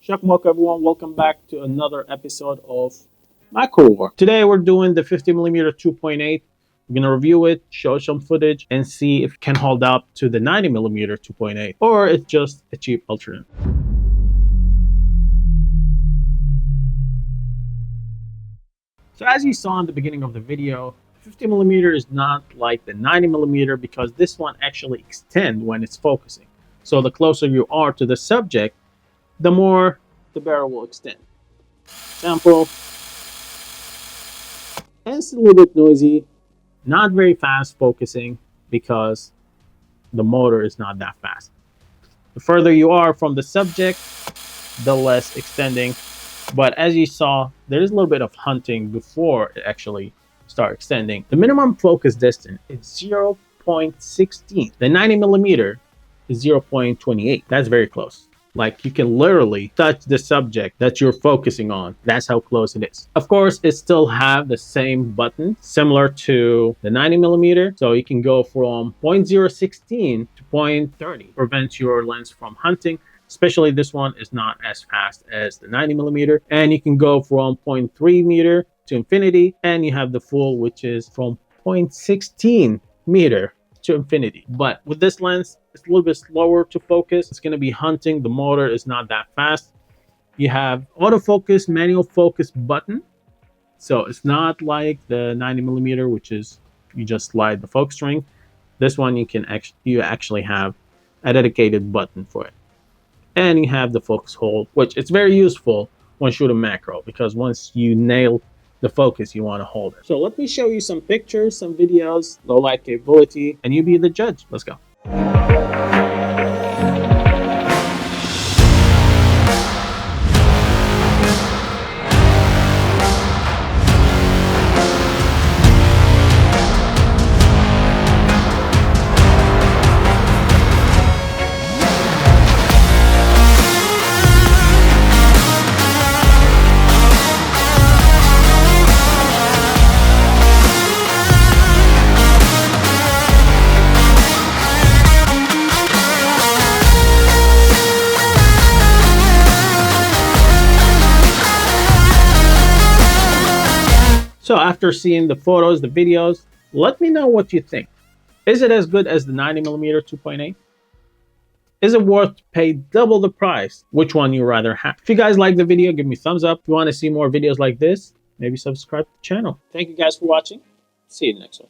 Shako Mako, everyone. Welcome back to another episode of Mako War. Today we're doing the 50mm 2.8. We're going to review it, show some footage, and see if it can hold up to the 90mm 2.8 or it's just a cheap alternate. So as you saw in the beginning of the video, 50mm is not like the 90mm because this one actually extends when it's focusing. So the closer you are to the subject, the more the barrel will extend. Example, and it's a little bit noisy, not very fast focusing because the motor is not that fast. The further you are from the subject, the less extending. But as you saw, there's a little bit of hunting before it actually starts extending. The minimum focus distance is 0.16. The 90mm is 0.28. That's very close. Like you can literally touch the subject that you're focusing on. That's how close it is. Of course, it still have the same button similar to the 90mm. So you can go from 0.016 to 0.30. Prevents your lens from hunting. Especially this one is not as fast as the 90mm. And you can go from 0.3 meter to infinity. And you have the full, which is from 0.16 meter to infinity. But with this lens, it's a little bit slower to focus. It's going to be hunting. The motor is not that fast. You have autofocus, manual focus button. So it's not like the 90mm, which is you just slide the focus ring. This one you actually have a dedicated button for it. And you have the focus hold, which it's very useful when shooting macro because once you nail the focus, you want to hold it. So let me show you some pictures, some videos, low light capability, and you be the judge. Let's go. So after seeing the photos, the videos, let me know what you think. Is it as good as the 90mm 2.8? Is it worth to pay double the price? Which one you rather have? If you guys like the video, give me a thumbs up. If you want to see more videos like this, maybe subscribe to the channel. Thank you guys for watching. See you in the next one.